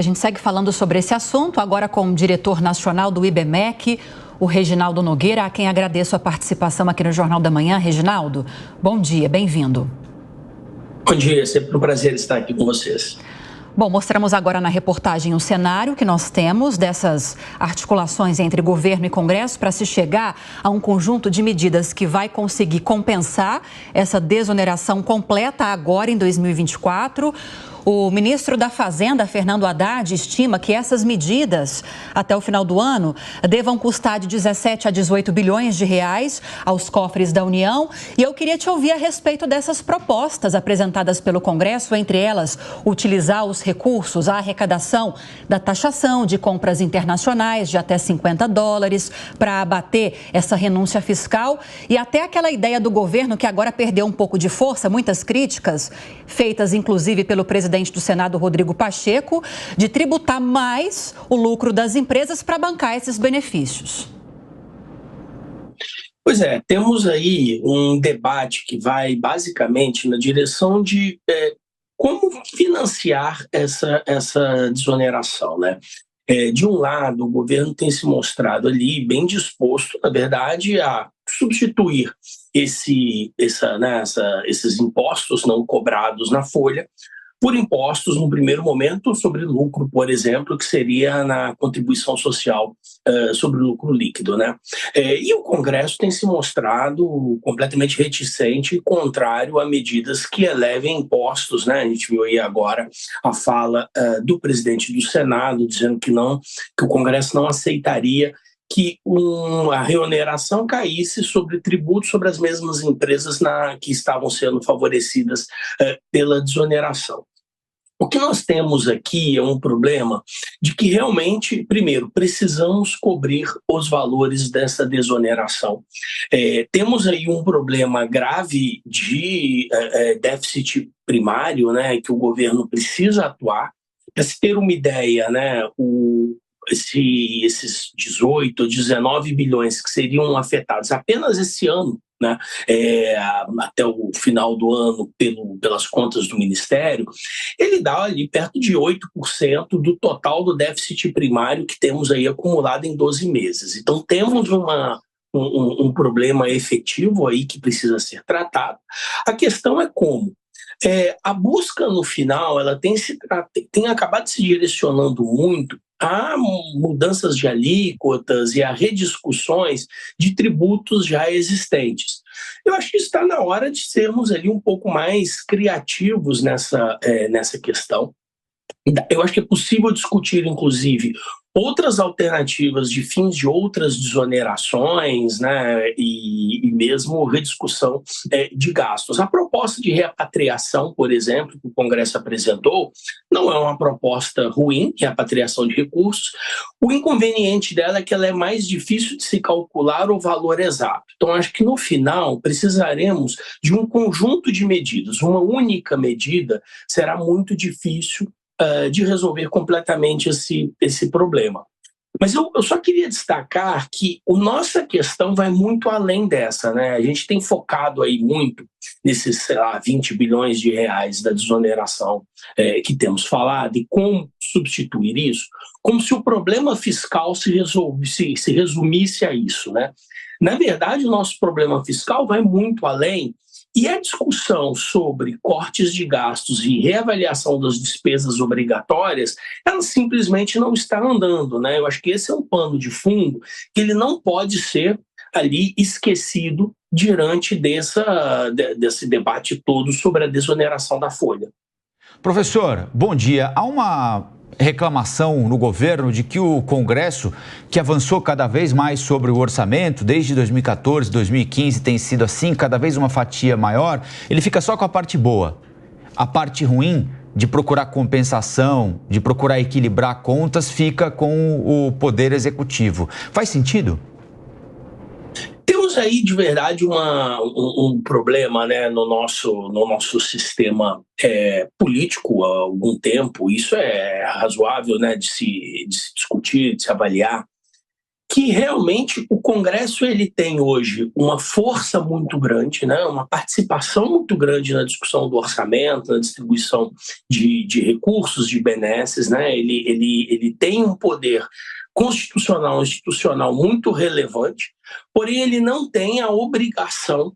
A gente segue falando sobre esse assunto, agora com o diretor nacional do IBMEC, o Reginaldo Nogueira, a quem agradeço a participação aqui no Jornal da Manhã. Reginaldo, bom dia, bem-vindo. Bom dia, é sempre um prazer estar aqui com vocês. Bom, mostramos agora na reportagem o cenário que nós temos dessas articulações entre governo e Congresso para se chegar a um conjunto de medidas que vai conseguir compensar essa desoneração completa agora em 2024. O ministro da Fazenda, Fernando Haddad, estima que essas medidas, até o final do ano, devam custar de 17 a 18 bilhões de reais aos cofres da União. E eu queria te ouvir a respeito dessas propostas apresentadas pelo Congresso, entre elas, utilizar os recursos, a arrecadação da taxação de compras internacionais de até $50 para abater essa renúncia fiscal e até aquela ideia do governo que agora perdeu um pouco de força, muitas críticas, feitas inclusive pelo presidente do Senado, Rodrigo Pacheco, de tributar mais o lucro das empresas para bancar esses benefícios. Pois é, temos aí um debate que vai basicamente na direção de como financiar essa desoneração, né? De um lado, o governo tem se mostrado ali bem disposto, na verdade, a substituir esses impostos não cobrados na folha por impostos, no primeiro momento, sobre lucro, por exemplo, que seria na contribuição social sobre lucro líquido, né? E o Congresso tem se mostrado completamente reticente e contrário a medidas que elevem impostos, né? A gente viu aí agora a fala do presidente do Senado dizendo que o Congresso não aceitaria que a reoneração caísse sobre tributos sobre as mesmas empresas que estavam sendo favorecidas pela desoneração. O que nós temos aqui é um problema de que realmente, primeiro, precisamos cobrir os valores dessa desoneração. Temos aí um problema grave de déficit primário, né, que o governo precisa atuar. Para se ter uma ideia, né, esses 18 ou 19 bilhões que seriam afetados apenas esse ano, né, até o final do ano, pelas contas do Ministério, ele dá ali perto de 8% do total do déficit primário que temos aí acumulado em 12 meses. Então, temos um problema efetivo aí que precisa ser tratado. A questão é como. A busca no final ela tem acabado se direcionando muito a mudanças de alíquotas e a rediscussões de tributos já existentes. Eu acho que está na hora de sermos ali um pouco mais criativos nessa questão. Eu acho que é possível discutir, inclusive, outras alternativas de fins de outras desonerações, né, e mesmo rediscussão de gastos. A proposta de repatriação, por exemplo, que o Congresso apresentou, não é uma proposta ruim, repatriação de recursos. O inconveniente dela é que ela é mais difícil de se calcular o valor exato. Então, acho que no final precisaremos de um conjunto de medidas. Uma única medida será muito difícil de resolver completamente esse problema. Mas eu só queria destacar que a nossa questão vai muito além dessa, né? A gente tem focado aí muito nesses, 20 bilhões de reais da desoneração que temos falado e como substituir isso, como se o problema fiscal se resumisse a isso, né? Na verdade, o nosso problema fiscal vai muito além. E a discussão sobre cortes de gastos e reavaliação das despesas obrigatórias, ela simplesmente não está andando, né? Eu acho que esse é um pano de fundo que ele não pode ser ali esquecido diante desse debate todo sobre a desoneração da folha. Professor, bom dia. Há uma reclamação no governo de que o Congresso, que avançou cada vez mais sobre o orçamento, desde 2014, 2015 tem sido assim, cada vez uma fatia maior, ele fica só com a parte boa. A parte ruim de procurar compensação, de procurar equilibrar contas, fica com o Poder Executivo. Faz sentido? Temos aí, de verdade, um problema, né, no nosso sistema político há algum tempo. Isso é razoável, né, de se discutir, de se avaliar. que realmente o Congresso ele tem hoje uma força muito grande, né, uma participação muito grande na discussão do orçamento, na distribuição de recursos, de benesses, né, ele tem um poder constitucional, institucional muito relevante, porém ele não tem a obrigação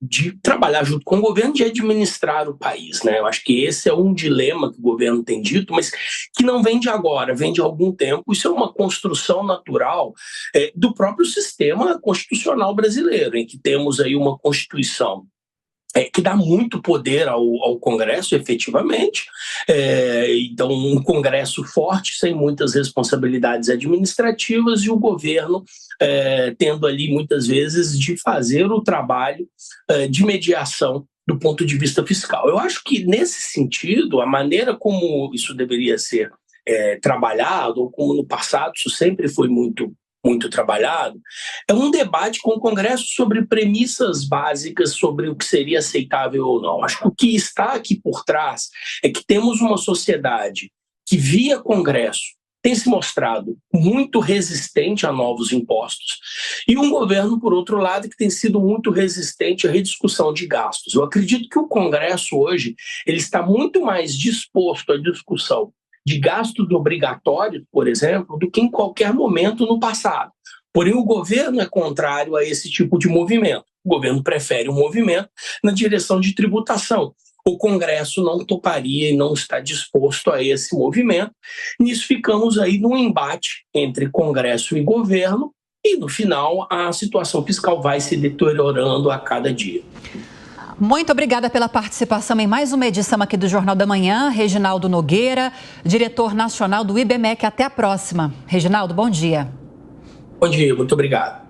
de trabalhar junto com o governo, de administrar o país, né? Eu acho que esse é um dilema que o governo tem dito, mas que não vem de agora, vem de algum tempo. Isso é uma construção natural do próprio sistema constitucional brasileiro, em que temos aí uma Constituição que dá muito poder ao Congresso, efetivamente. Então, um Congresso forte, sem muitas responsabilidades administrativas, e o governo tendo ali, muitas vezes, de fazer o trabalho de mediação do ponto de vista fiscal. Eu acho que, nesse sentido, a maneira como isso deveria ser trabalhado, ou como no passado isso sempre foi muito trabalhado, é um debate com o Congresso sobre premissas básicas sobre o que seria aceitável ou não. Acho que o que está aqui por trás é que temos uma sociedade que, via Congresso, tem se mostrado muito resistente a novos impostos, e um governo, por outro lado, que tem sido muito resistente à rediscussão de gastos. Eu acredito que o Congresso hoje ele está muito mais disposto à discussão de gastos obrigatórios, por exemplo, do que em qualquer momento no passado. Porém, o governo é contrário a esse tipo de movimento. O governo prefere um movimento na direção de tributação. O Congresso não toparia e não está disposto a esse movimento. Nisso ficamos aí num embate entre Congresso e governo, e no final a situação fiscal vai se deteriorando a cada dia. Muito obrigada pela participação em mais uma edição aqui do Jornal da Manhã. Reginaldo Nogueira, diretor nacional do IBMEC. Até a próxima. Reginaldo, bom dia. Bom dia, muito obrigado.